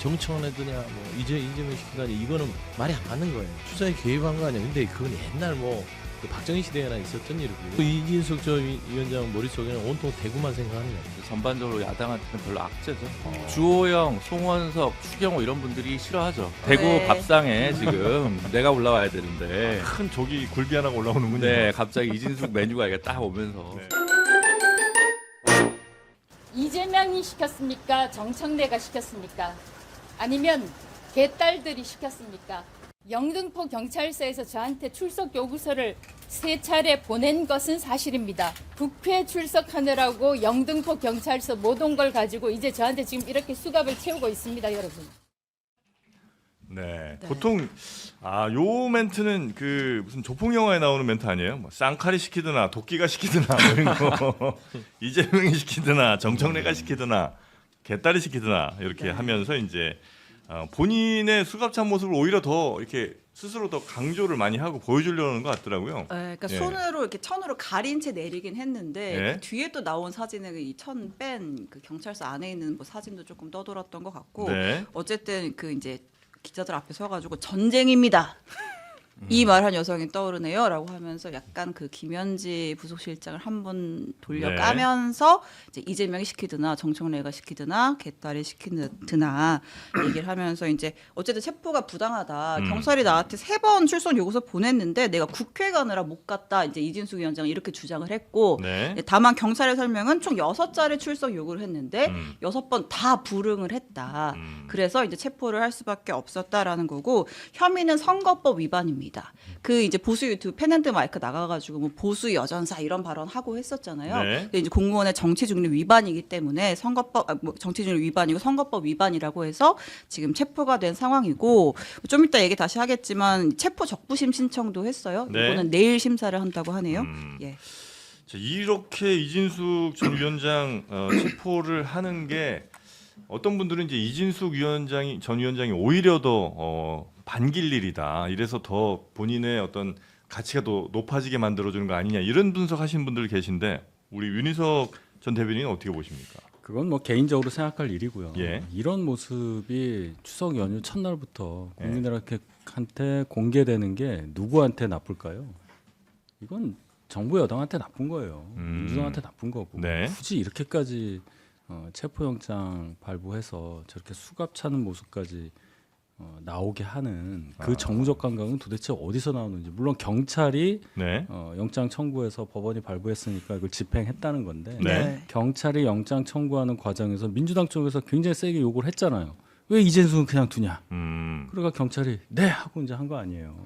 정청래더냐 뭐 이재명 시키다니 이거는 말이 안 맞는 거예요. 수사에 개입한 거 아니야. 근데 그건 옛날 그 박정희 시대에나 있었던 일이고 이진숙 위원장 머릿속에는 온통 대구만 생각하는 거예요. 전반적으로 야당한테는 별로 악재죠. 주호영, 송원석, 추경호 이런 분들이 싫어하죠. 대구 네. 밥상에 지금 내가 올라와야 되는데 큰 조기 굴비 하나가 올라오는군요. 네, 갑자기 이진숙 메뉴가 이게 딱 오면서 네. 이재명이 시켰습니까? 정청래가 시켰습니까? 아니면 개딸들이 시켰습니까? 영등포 경찰서에서 저한테 출석 요구서를 3차례 보낸 것은 사실입니다. 국회 출석하느라고 영등포 경찰서 못 온 걸 가지고 이제 저한테 지금 이렇게 수갑을 채우고 있습니다, 여러분. 네. 보통 요 멘트는 그 무슨 조폭 영화에 나오는 멘트 아니에요? 뭐 쌍칼이 시키드나 도끼가 시키드나 뭐 이런 거 이재명이 시키드나 정청래가 시키드나 개딸이 시키드나 이렇게 하면서 이제 본인의 수갑찬 모습을 오히려 더 이렇게 스스로 더 강조를 많이 하고 보여주려는 것 같더라고요. 네, 그러니까 예. 손으로 이렇게 천으로 가린 채 내리긴 했는데 예. 그 뒤에 또 나온 사진은 이 천 뺀 그 경찰서 안에 있는 뭐 사진도 조금 떠돌았던 것 같고 네. 어쨌든 그 이제 기자들 앞에 서가지고 전쟁입니다. 이 말한 여성이 떠오르네요라고 하면서 약간 그 김현지 부속실장을 한번 돌려 네. 까면서 이제 이재명이 시키드나 정청래가 시키드나 개딸이 시키드나 얘기를 하면서 이제 어쨌든 체포가 부당하다. 경찰이 나한테 3번 출석 요구서 보냈는데 내가 국회 가느라 못 갔다. 이제 이진숙 위원장이 이렇게 주장을 했고 네. 다만 경찰의 설명은 총 6차례 출석 요구를 했는데 6번 다 불응을 했다. 그래서 이제 체포를 할 수밖에 없었다라는 거고 혐의는 선거법 위반입니다. 그 이제 보수 유튜브 팬앤드 마이크 나가가지고 뭐 보수 여전사 이런 발언 하고 했었잖아요. 네. 근데 이제 공무원의 정치중립 위반이기 때문에 선거법 뭐 정치중립 위반이고 선거법 위반이라고 해서 지금 체포가 된 상황이고 좀 이따 얘기 다시 하겠지만 체포 적부심 신청도 했어요. 네. 이거는 내일 심사를 한다고 하네요. 예. 자, 이렇게 이진숙 전 위원장 체포를 하는 게 어떤 분들은 이제 이진숙 전 위원장이 오히려 더 반길 일이다. 이래서 더 본인의 어떤 가치가 더 높아지게 만들어주는 거 아니냐 이런 분석하시는 분들 계신데 우리 윤희석 전 대변인은 어떻게 보십니까? 그건 뭐 개인적으로 생각할 일이고요. 예. 이런 모습이 추석 연휴 첫날부터 국민들한테 공개되는 게 누구한테 나쁠까요? 이건 정부 여당한테 나쁜 거예요. 민주당한테 나쁜 거고 네. 굳이 이렇게까지 체포영장 발부해서 저렇게 수갑 차는 모습까지 나오게 하는 그 정무적 감각은 도대체 어디서 나오는지. 물론 경찰이 네. 영장 청구해서 법원이 발부했으니까 그걸 집행했다는 건데 네. 경찰이 영장 청구하는 과정에서 민주당 쪽에서 굉장히 세게 요구를 했잖아요. 왜 이재수는 그냥 두냐? 그러니까 경찰이 네 하고 이제 한 거 아니에요.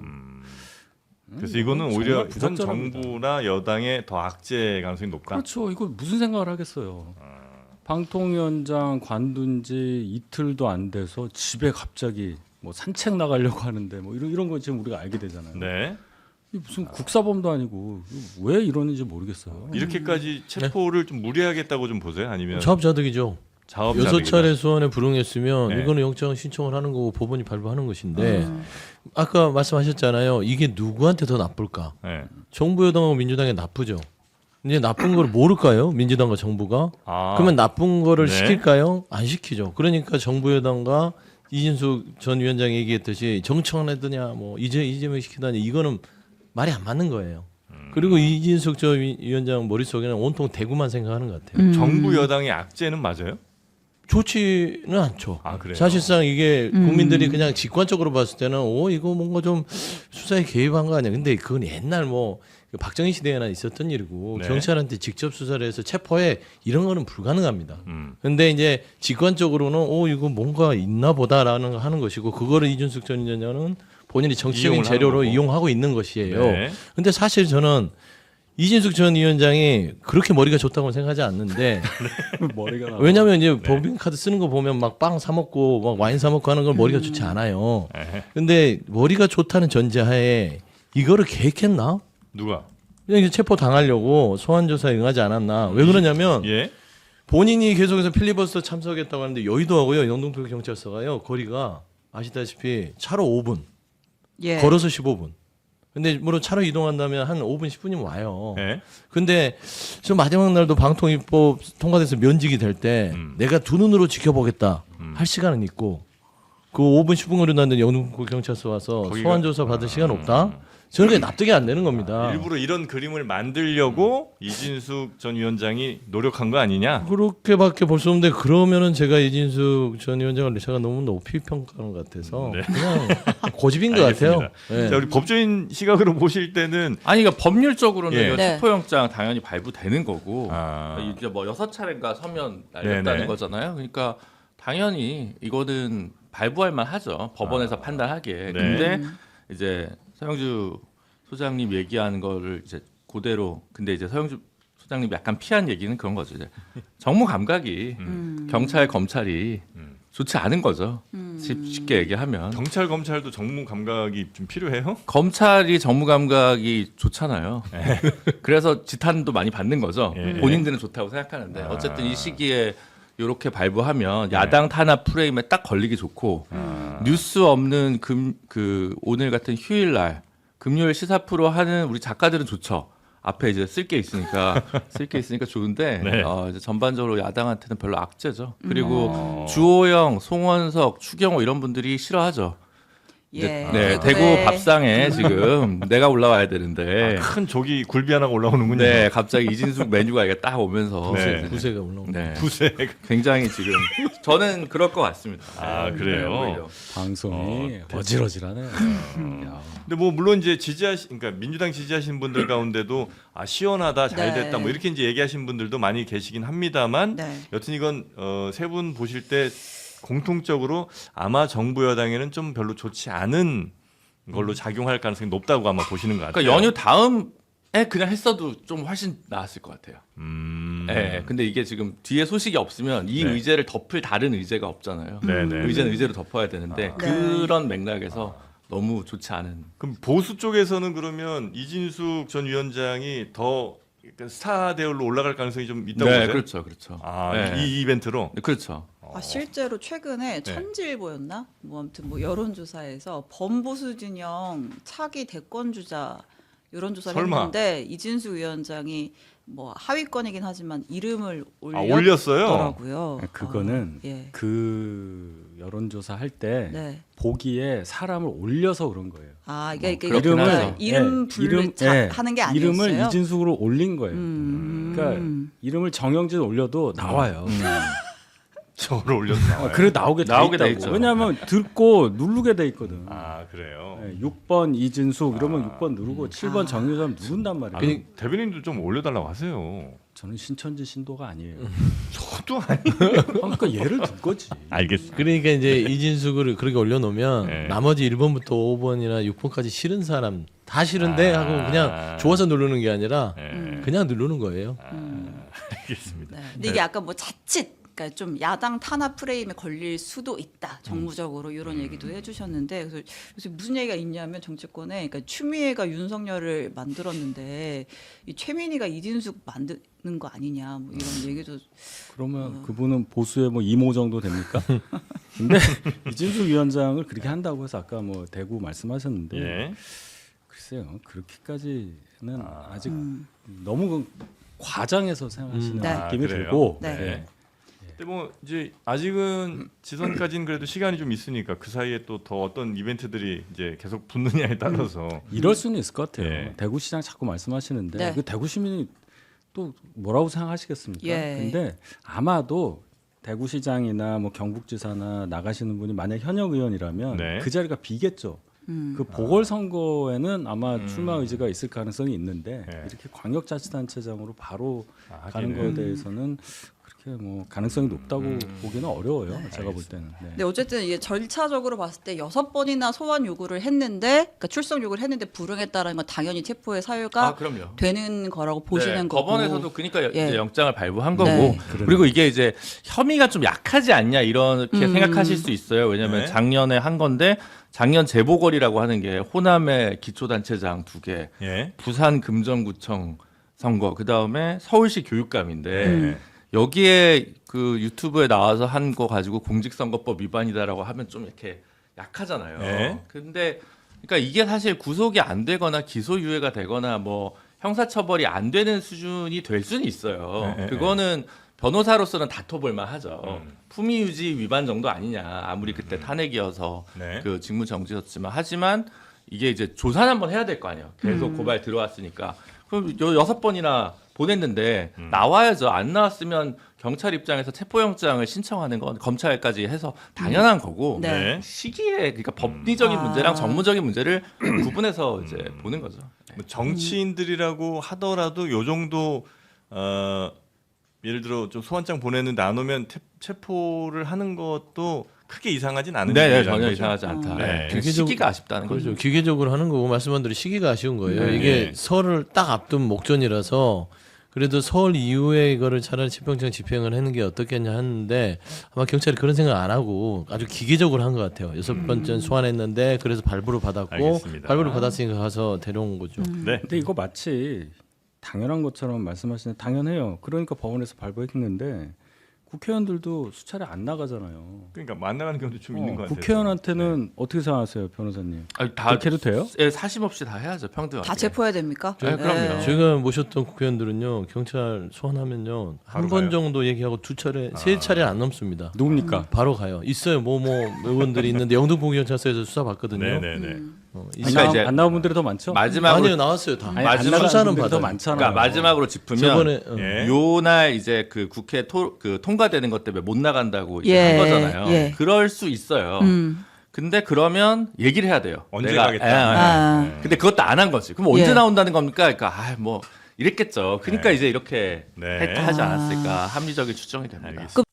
그래서 이거는 오히려 현 부적절합니다. 정부나 여당의 더 악재 가능성이 높다. 그렇죠. 이거 무슨 생각을 하겠어요. 방통위원장 관둔 지 이틀도 안 돼서 집에 갑자기 뭐 산책 나가려고 하는데 뭐 이런 거 지금 우리가 알게 되잖아요. 네. 이게 무슨 국사범도 아니고 왜 이러는지 모르겠어요. 이렇게까지 체포를 좀 무리하겠다고 좀 보세요? 아니면 자업자득이죠. 자업자득이다. 6차례 소환에 불응했으면 네. 이거는 영장 신청을 하는 거고 법원이 발부하는 것인데 아까 말씀하셨잖아요. 이게 누구한테 더 나쁠까? 네. 정부 여당하고 민주당에 나쁘죠. 이제 나쁜 걸 모를까요? 민주당과 정부가? 그러면 나쁜 거를 네. 시킬까요? 안 시키죠. 그러니까 정부 여당과 이진숙 전 위원장이 얘기했듯이 정청래더냐 뭐 이재명 시키다니 이거는 말이 안 맞는 거예요. 그리고 이진숙 전 위원장 머릿속에는 온통 대구만 생각하는 것 같아요. 정부 여당의 악재는 맞아요? 좋지는 않죠. 그래요? 사실상 이게 국민들이 그냥 직관적으로 봤을 때는 이거 뭔가 좀 수사에 개입한 거 아니야. 근데 그건 옛날 그 박정희 시대에나 있었던 일이고 네. 경찰한테 직접 수사를 해서 체포해 이런 거는 불가능합니다. 근데 이제 직관적으로는 이거 뭔가 있나 보다라는 거 하는 것이고 그거를 이준숙 전 위원장은 본인이 정치적인 이용을 재료로 하는 거고. 이용하고 있는 것이에요. 네. 근데 사실 저는 이진숙 전 위원장이 그렇게 머리가 좋다고는 생각하지 않는데 머리가 나와. 왜냐하면 이제 법인카드 쓰는 거 보면 막 빵 사 먹고 막 와인 사 먹고 하는 건 머리가 좋지 않아요. 근데 머리가 좋다는 전제하에 이거를 계획했나? 누가? 그냥 이제 체포 당하려고 소환 조사에 응하지 않았나? 왜 그러냐면 예. 본인이 계속해서 필리버스터 참석했다고 하는데 여의도하고요 영등포 경찰서가요 거리가 아시다시피 차로 5분, 예. 걸어서 15분. 근데 물론 차로 이동한다면 한 5분 10분이면 와요. 예. 근데 저 마지막 날도 방통위법 통과돼서 면직이 될 때 내가 두 눈으로 지켜보겠다 할 시간은 있고 그 5분 10분 거리는데 영등포 경찰서 와서 거기가- 소환 조사 받을 시간 없다. 저는 그게 납득이 안 되는 겁니다. 일부러 이런 그림을 만들려고 이진숙 전 위원장이 노력한 거 아니냐? 그렇게밖에 볼 수 없는데 그러면은 제가 이진숙 전 위원장을 제가 너무 높이 평가하는 것 같아서 네. 그냥 고집인 것 같아요. 알겠습니다. 네. 자, 우리 법조인 시각으로 보실 때는 아니 그러니까 법률적으로는 예. 이거 네. 체포영장 당연히 발부되는 거고 아. 이제 뭐 6차례인가 서면 네네. 날렸다는 거잖아요. 그러니까 당연히 이거는 발부할 만하죠. 법원에서 판단하기에. 네. 근데 이제 서영주 소장님 얘기하는 거를 이제 그대로 근데 이제 서영주 소장님 약간 피한 얘기는 그런 거죠. 이제 정무 감각이 경찰 검찰이 좋지 않은 거죠. 쉽게 얘기하면 경찰 검찰도 정무 감각이 좀 필요해요? 검찰이 정무 감각이 좋잖아요. 그래서 지탄도 많이 받는 거죠. 예. 본인들은 좋다고 생각하는데 어쨌든 이 시기에 이렇게 발부하면 네. 야당 탄압 프레임에 딱 걸리기 좋고 뉴스 없는 그 오늘 같은 휴일날 금요일 시사 프로 하는 우리 작가들은 좋죠. 앞에 이제 쓸 게 있으니까 좋은데 네. 이제 전반적으로 야당한테는 별로 악재죠. 그리고 주호영, 송원석, 추경호 이런 분들이 싫어하죠. 예. 네, 그래. 대구 밥상에 지금 내가 올라와야 되는데 큰 조기 굴비 하나가 올라오는군요. 네, 갑자기 이진숙 메뉴가 이게 딱 오면서 네. 구세가 올라오는. 네, 부세. 굉장히 지금 저는 그럴 것 같습니다. 아, 네, 그래요? 오히려. 방송이 어질어질하네요. 야. 근데 뭐 물론 이제 그러니까 민주당 지지하시는 분들 가운데도 아 시원하다 잘 네. 됐다 뭐 이렇게 이제 얘기하시는 분들도 많이 계시긴 합니다만 네. 여튼 이건 세 분 보실 때 공통적으로 아마 정부 여당에는 좀 별로 좋지 않은 걸로 작용할 가능성이 높다고 아마 보시는 것 같아요. 그러니까 연휴 다음에 그냥 했어도 좀 훨씬 나았을 것 같아요. 음. 네, 근데 이게 지금 뒤에 소식이 없으면 이 네. 의제를 덮을 다른 의제가 없잖아요. 네네. 의제는 의제로 덮어야 되는데 그런 맥락에서 너무 좋지 않은. 그럼 보수 쪽에서는 그러면 이진숙 전 위원장이 더 스타 대열로 올라갈 가능성이 좀 있다고 네, 보세요? 그렇죠, 그렇죠. 아, 네. 이 이벤트로. 네, 그렇죠. 아, 실제로 최근에 네. 천지일보였나? 뭐 아무튼 뭐 여론조사에서 범보수 진영 차기 대권 주자 여론조사를 설마. 했는데 이진수 위원장이 뭐 하위권이긴 하지만 이름을 올렸어요? 올렸더라고요. 그거는 예. 그 여론조사 할 때 네. 보기에 사람을 올려서 그런 거예요. 아 이게 그렇긴 하죠. 이름 불을 하는 게 아니었어요. 이름을 이진숙으로 올린 거예요. 음. 그러니까 이름을 정영진 올려도 나와요. 저를 올려서 나와요. 그래 나오게 돼 나오게 돼 있다고. 있죠. 왜냐하면 듣고 누르게 돼 있거든. 아 그래요. 네, 6번 이진숙 이러면 6번 누르고 7번 정유삼 누른단 말이에요. 아니, 대변인도 좀 올려달라고 하세요. 저는 신천지 신도가 아니에요. 저도 아니. 그러니까 예를 든 거지. 알겠습니다. 그러니까 이제 이진숙을 그렇게 올려놓으면 네. 나머지 1번부터 5번이나 6번까지 싫은 사람 다 싫은데 아. 하고 그냥 좋아서 누르는 게 아니라 네. 그냥 누르는 거예요. 알겠습니다. 네. 근데 이게 약간 뭐 자칫 그러니까 좀 야당 탄압 프레임에 걸릴 수도 있다 정무적으로 이런 얘기도 해주셨는데 그래서 요새 무슨 얘기가 있냐면 정치권에 그러니까 추미애가 윤석열을 만들었는데 이 최민희가 이진숙 만드는 거 아니냐 뭐 이런 얘기도 그러면 그분은 보수의 뭐 이모 정도 됩니까? 근데 이진숙 위원장을 그렇게 한다고 해서 아까 뭐 대구 말씀하셨는데 예. 글쎄요 그렇게까지는 아직 너무 과장해서 생각하시는 네. 느낌이 아, 그래요? 들고 네. 네. 근데 뭐 이제 아직은 지선까지는 그래도 시간이 좀 있으니까 그 사이에 또 더 어떤 이벤트들이 이제 계속 붙느냐에 따라서 이럴 수는 있을 것 같아요. 예. 대구시장 자꾸 말씀하시는데 네. 그 대구 시민이 또 뭐라고 생각하시겠습니까? 예. 근데 아마도 대구시장이나 뭐 경북지사나 나가시는 분이 만약 현역 의원이라면 네. 그 자리가 비겠죠. 그 보궐선거에는 아마 출마 의지가 있을 가능성이 있는데 네. 이렇게 광역자치단체장으로 바로 가는 하기는. 거에 대해서는 그렇게 뭐 가능성이 높다고 보기는 어려워요. 제가 볼 때는. 네. 근데 어쨌든 이게 절차적으로 봤을 때 6번이나 소환 요구를 했는데 그러니까 출석 요구를 했는데 불응했다라는 건 당연히 체포의 사유가 그럼요. 되는 거라고 보시는 네, 거고 법원에서도 그러니까 예. 이제 영장을 발부한 거고 네. 그리고 이게 이제 혐의가 좀 약하지 않냐 이렇게 생각하실 수 있어요. 왜냐하면 네. 작년에 한 건데 작년 재보궐이라고 하는 게 호남의 기초단체장 2개, 예. 부산 금정구청 선거, 그 다음에 서울시 교육감인데 네. 여기에 그 유튜브에 나와서 한 거 가지고 공직선거법 위반이다라고 하면 좀 이렇게 약하잖아요. 네. 근데 그러니까 이게 사실 구속이 안 되거나 기소유예가 되거나 뭐 형사처벌이 안 되는 수준이 될 수는 있어요. 네, 그거는 변호사로서는 다퉈볼만 하죠. 품위 유지 위반 정도 아니냐. 아무리 그때 탄핵이어서 네. 그 직무 정지였지만 하지만 이게 이제 조사는 한번 해야 될 거 아니에요. 계속 고발 들어왔으니까. 그럼 6번이나 보냈는데 나와야죠. 안 나왔으면 경찰 입장에서 체포영장을 신청하는 건 검찰까지 해서 당연한 거고 네. 네. 시기에 그러니까 법리적인 문제랑 정무적인 문제를 구분해서 이제 보는 거죠. 뭐 정치인들이라고 하더라도 요 정도 예를 들어 좀 소환장 보냈는데 안 오면 체포를 하는 것도 크게 이상하진 않은 네, 일이라는 전혀 거죠. 이상하지 않다. 네. 네. 시기가 아쉽다는 그렇죠. 거죠. 기계적으로 하는 거고 말씀한 대로 시기가 아쉬운 거예요. 네. 이게 설을 딱 앞둔 목전이라서 그래도 설 이후에 이거를 차라리 체포영장 집행을 하는 게 어떻겠냐 하는데 아마 경찰이 그런 생각 안 하고 아주 기계적으로 한 것 같아요. 6번째 소환했는데 그래서 발부를 받았고 알겠습니다. 발부를 받았으니까 가서 데려온 거죠. 네. 근데 이거 마치 당연한 것처럼 말씀하시는 당연해요. 그러니까 법원에서 발부했는데 국회의원들도 수차례 안 나가잖아요. 그러니까 만나가는 경우도 좀 있는 것 같아요. 국회의원한테는 어떻게 생각하세요, 변호사님? 아니, 다 그렇게 해도 돼요? 예, 사심 없이 다 해야죠. 평등하게. 다 체포해야 됩니까? 네, 그럼요. 제가 모셨던 국회의원들은요 경찰 소환하면요 한 바로 번 가요? 정도 얘기하고 두 차례 세 차례 안 넘습니다. 누굽니까? 바로 가요. 있어요. 뭐 의원들이 있는데 영등포 경찰서에서 수사 받거든요. 네네네. 그러니까 이제 안 나온 분들이 더 많죠? 마지막으로 아니요 나왔어요 다. 아니, 마지막 안 나간 수사는 분들이 더 받아요. 많잖아요. 그러니까 마지막으로 짚으면 저번에 예. 요날 이제 그 국회 그 통과되는 것 때문에 못 나간다고 이제 예, 한 거잖아요. 예. 그럴 수 있어요. 근데 그러면 얘기를 해야 돼요. 언제 내가- 가겠다. 예, 예. 아. 근데 그것도 안 한 거지. 그럼 언제 예. 나온다는 겁니까? 그러니까 뭐 이랬겠죠. 그러니까 네. 이제 이렇게 네. 하지 않았을까 합리적인 추정이 됩니다. 알겠습니다.